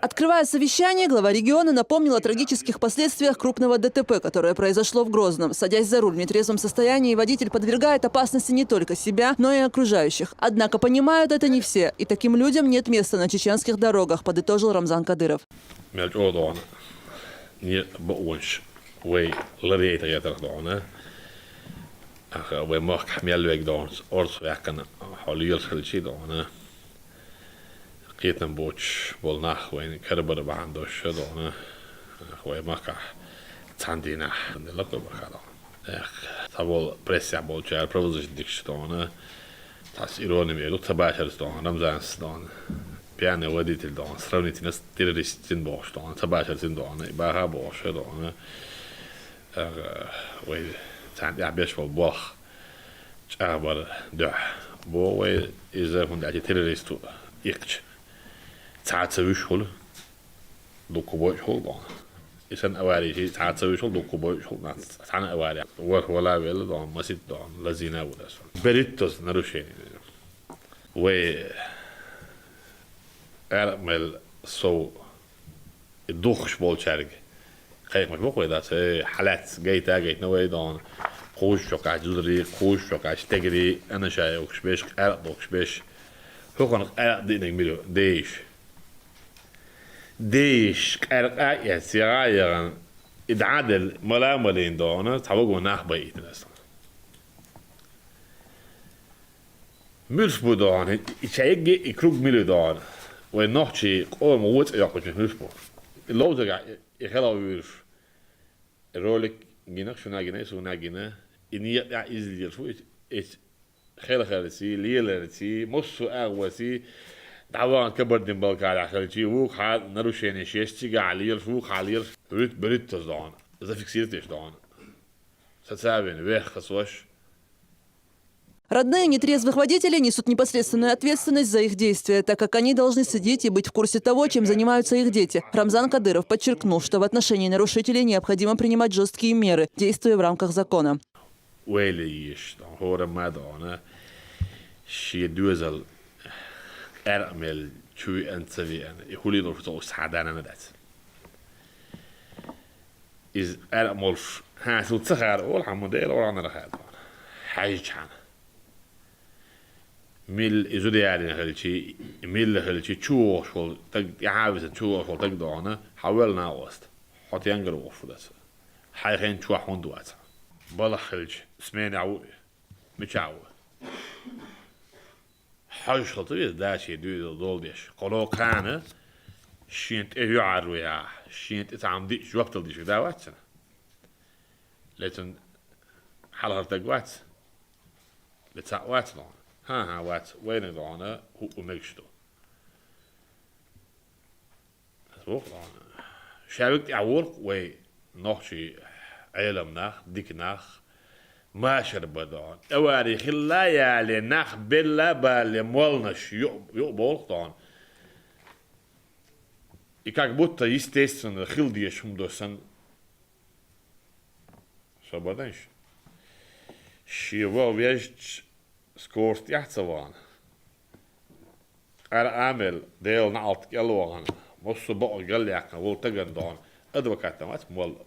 Открывая совещание, глава региона напомнил о трагических последствиях крупного ДТП, которое произошло в Грозном. Садясь за руль в нетрезвом состоянии, водитель подвергает опасности не только себя, но и окружающих. Однако понимают это не все, и таким людям нет места на чеченских дорогах, подытожил Рамзан Кадыров. Kieten boch bol nach wein kerber baan do shadona khoy maka tandina de lokko bakala tabol presja bol jar provozis dikstona tas ironi mi lut tabashar ston ramzan ston piane waditil don sravniti nas terroristin boston tabashar sin don baha bosh don way tand ya besh bol boch chabar da bo way is hund ati terroristu ikch تعتويشول دوكوبوشول دون إذن أواري شيء تعتويشول دوكوبوشول ناس تعنا أواري ولا ولا دون مسيد دون لزينا ولا سون بريتوس نروشين و أرمل سو الدوخش بولشارج خير مش بقول ده حالات جيت نوعي دون خوش شقة جزري خوش شقة تجري أنا شايفش بيش أرضوش بيش هو كان أرضي نميلو ديش كأرقاء سيغايرا إدعادل ملاملين دونا تحوقوا ناخ بيت ناس ملسبو دونا إشايجي إكروك ميلو دونا ونوحشي قول موت يقوش ملسبو اللوزة يخلاو يورف الرولك جيناك شو ناجينا سو ناجينا إني يقع إزليل شو إيش خير ليلة مصو أغوسي دعوان كبر دين بالك على خلتي ووك حال نروشين شيشتي عليل فوق عليل بريت تزدان إذا فيكسيرتش دان ستسابين ويخ خصوش. Родные нетрезвых водителей несут непосредственную ответственность за их действия, так как они должны следить и быть в курсе того, чем занимаются их дети. Рамзан Кадыров подчеркнул, что в отношении нарушителей необходимо принимать жесткие меры, действуя в рамках закона. أرمل شو أنت سوي أنا يقولي له فتوى سعدان أنا دات إذ أرمل ها سو تسخر أول حموديل أول أنا رخاد حاجة حنا ميل إزودي يعني خلتي ميل خلتي شو شغل تق يعاوز شو شغل تقدرنا حاولنا وسط حط ينقر وفدس حيخين شو حون دوات بلا خلج اسمين عوي متعوي حاج خطير ده شيء دول ديش قلو كان شينت إيو عرويا شينت إتعمدي شو وقت ديش ده واتسنا لكن حلقة تقوات لتعوات دون ها وات وين دونا هو مكشتو أسبوع دونا شابك يعور وي نوحشي علم ناخ ديك ناخ ما شرب دون أواري خلا يالي ناخ بلا بالي مولنش يقبول دون И как будто естественно хилдиеш умдосан свободен. Шива вежч скорст яхцаван. Амел дел наалт келван. Мосо бо галляка волтаган дон. Адвокатамат мол.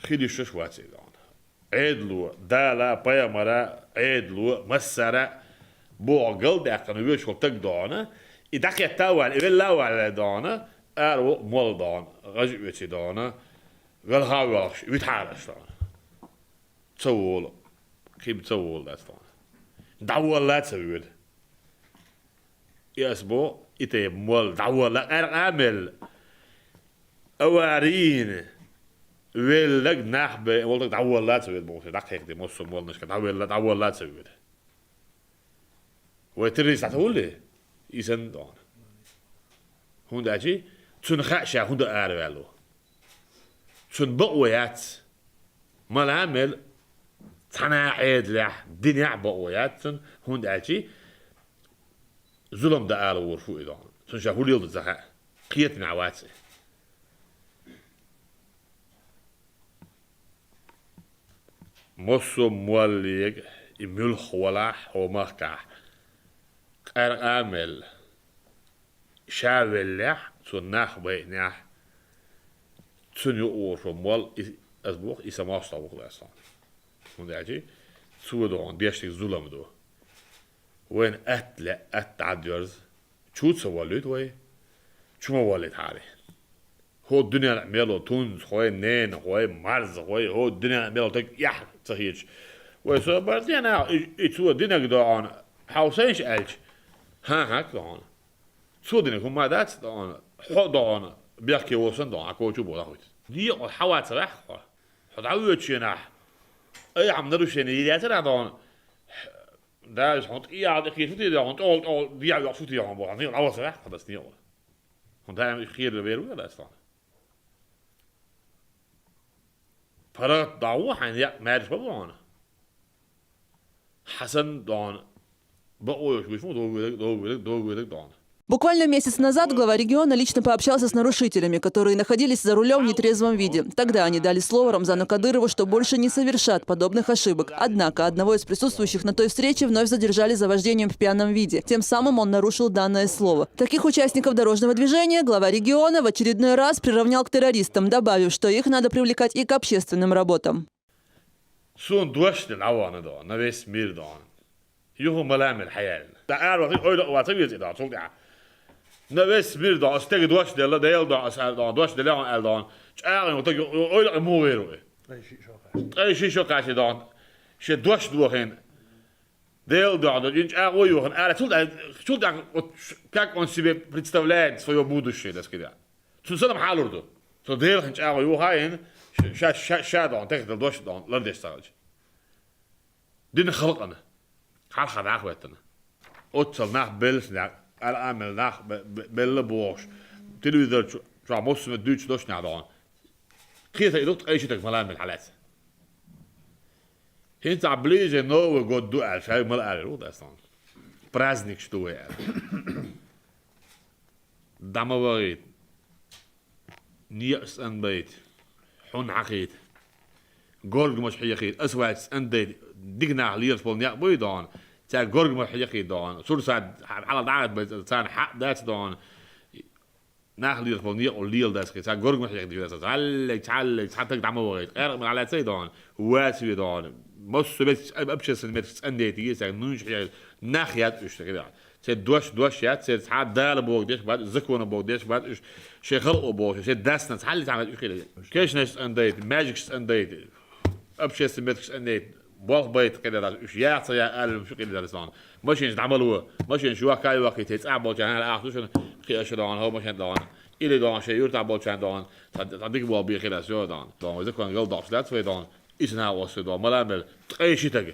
خيديش شواتي دون عيدلو دالا بايمرا عيدلو مسرا بوغل داقن ويش قلتك دونا إداك يتاوال إبلا وعلى دونا أرو مول دون غجوتي دونا غل هاوالش ويتحارش دونا تسول كيف تسول داس دونا داول لا تسول يسبو إتي مول داول لا أرعمل أوارين ويلك نحبه ولك دعوة لا تسوي بوسه دقيق دي مصر مولناش دعوة لا تسوي وتريس تقول لي يسن دون هون داجي تون خاشة هون دا أروالو تون بقويات ما العمل تنا عيد له دنيا بقويات هون داجي ظلم دا أرو ورفوي دون تون شافوا لي الزها قيتنا عواتي مصو موليك يمل خولاح ومخكح أرامل شاولح سو نخ بينح تنيو أورشو مال أسبوع إسماش طبق الأسان مدعي سودان ديشتك ظلم دو وين أتلا أتعديرز شو تسواليت وين شو ما والد حالي هو الدنيا نعمله تونس خوي نين خوي مرز خوي هو الدنيا نعمله تك يح صحيح ويسو بس أنا يتسوى الدنيا قدان حوسينش ألش ها دان سو الدنيا كم ما دات دان حد دان بيحكي وصل دان أكو شو بولا خويت دي حوات راح حد عويت شناح أي عم نروح شنو يدي ترى دان ده هونت إياه ده خير شو دان أول دي على شو تيجي بولا نيو أول راح بس نيو هونت هم خير بيرو ولا أصلا فرات دعوة حين يا مارس بابانا حسن دان بقول شو يفهم دو دان Буквально месяц назад глава региона лично пообщался с нарушителями, которые находились за рулем в нетрезвом виде. Тогда они дали слово Рамзану Кадырову, что больше не совершат подобных ошибок. Однако одного из присутствующих на той встрече вновь задержали за вождением в пьяном виде. Тем самым он нарушил данное слово. Таких участников дорожного движения глава региона в очередной раз приравнял к террористам, добавив, что их надо привлекать и к общественным работам. نبس بيردا استيق دوش دلا ديلدا اسال دوش دلا الدان چاغن وتق اويل مو ويرو اي شي شو قاش دان ش دوش دوخن ديلدا да инч اويوخن على شو как он себе представляет свое будущее так сказать شو سلام حالورdo то ديلخن چاغ اويوخاين ش دان تق دوش دان لردش تاج دين خلقنا حال خدع اخوتنا اوتصل ناخ بلس الأمل ناخ بالبوش تلويزر شو موسم الدوتش دوش نعدان خير تقدر أي شيء تكمل من الحالات هنت عبليج نو جود دو ألف هاي مال ألف وده أصلا برازنيك شو هي دم وغيت نيأس أن بيت حن عقيد جورج مش حيخيد أسوات أن ديت دقنا ليرس بولنيا بيدان تا جورج مش حيخيد دان صور ساعد على دعوة بس سان حق دات دان ناخ ليرس بولنيا أو ليل داس كي تا جورج مش حيخيد داس تعلق حتى دم وغيت غير من على سيدان واسي دان مش بس أبشر سنمت أن ديت يسا نونش حيخيد ناخيات إيش كده سي دوش يات سي ساعات دال بوق ديش بعد زكونا بوق ديش بعد شي خلقوا بوق شي داسنا تحل تعمل كده كيش ناس انديت ماجيكس انديت ابشي سميتكس انديت بوق بيت كده ايش يعطي يا قال شو كده لسان ماشي نعملوا ماشي نشوا كاي وقت تتعبوا كان اخذ شنو خي اشدان هو ماشي دان الى دان شي يرتع بول كان دان تعديك بو بي خلاص دان اذا كان قال ضعف لا في دان اسنا وصل دان ملامل اي شيء تجي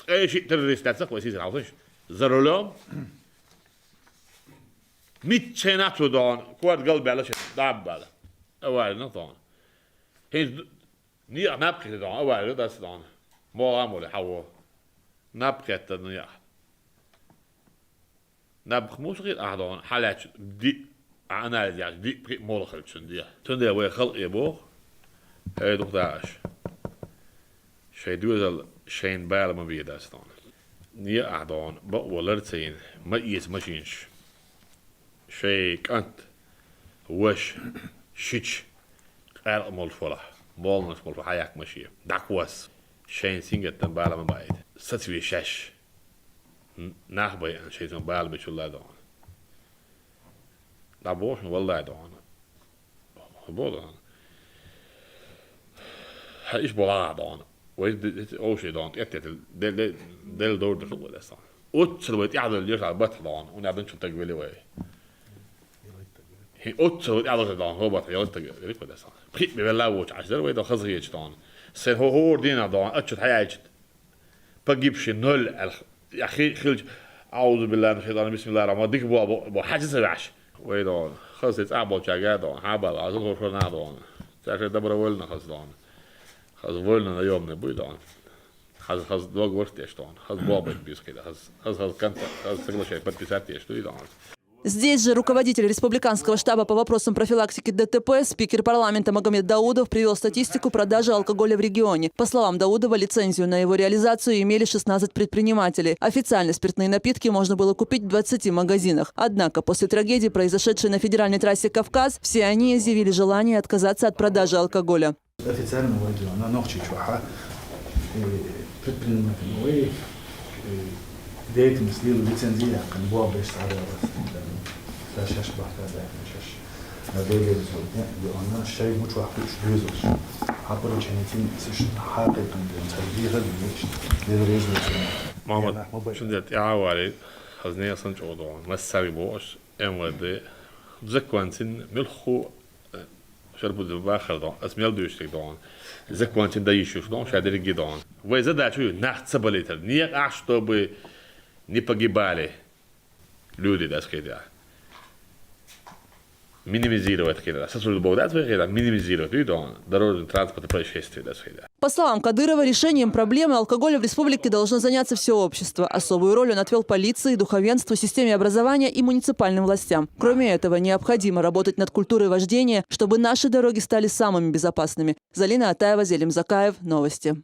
اي شيء تريست تسق وسيس عاوزش زرولهم ميت شيناتو دان كواد قلبي على شيء دعب على أول نطان هين نيا نبكي دان أول ده دان ما عمله حوا نبكي تنيا نبخ مو صغير أحدان حالات دي أنا يعني دي بقي مول خلصن دي تندي ويا خلق يبوه هاي دكتاش شيء دوزل شين باله ما بيدا دان نيا أحدان بقولرتين ما يس ماشينش شيء كانت وش شيش قال مول فرح مول نس مول حياك ماشي دعكواس شين سينجت تنبالا من بعيد ستوي شش ناخبي ان شيء تنبالا بيش الله دون لا بوش والله دون بولا هايش بولا دون ويد او شيء دون اتت دل دور ده ولا صح وتسويت يعدل يرجع بطل دون ونبن شو تقبلي وي هي أوتشو على دان هو بطل يلتق يريد ولا صار بخيت بيبلا وش عشرة ويدا خزيج دان سير هو دينا دان أتشت حياج بجيب شيء نول يا أخي خلج أعوذ بالله من الشيطان بسم الله الرحمن ديك بو حاجة سبعش ويدا خزيج أبو شجع دان حابل عزل غرفنا دان تعرف دبر ولنا خز دان خز ولنا اليوم نبوي دان خز دوغ ورث دان خز بابك بيس كده خز كنت خز سجل شيء بدي ساتي إيش تريد دان Здесь же руководитель республиканского штаба по вопросам профилактики ДТП, спикер парламента Магомед Даудов привел статистику продажи алкоголя в регионе. По словам Даудова, лицензию на его реализацию имели 16 предпринимателей. Официально спиртные напитки можно было купить в 20 магазинах. Однако после трагедии, произошедшей на федеральной трассе «Кавказ», все они изъявили желание отказаться от продажи алкоголя. Официально деятельность лицензия, как была бы она шею муж вахту шдюзуш. А порученец сиш хаты Мама, شو ده تعاوري خزني صنع عضوان ما سوي بوش MVD زكوانتين ملخو شربوا الباخر دون اسميال دوشتك دون زكوانتين دايشوش دون شادر جدون وإذا ده شو نحت سبليتر نيك عش طب не погибали люди, да, сказать, минимизировать, минимизировать дорожный транспорт и происшествия, да, сказать. По словам Кадырова, решением проблемы алкоголя в республике должно заняться все общество. Особую роль он отвел полиции, духовенству, системе образования и муниципальным властям. Кроме этого, необходимо работать над культурой вождения, чтобы наши дороги стали самыми безопасными. Залина Атаева, Зелим Закаев. Новости.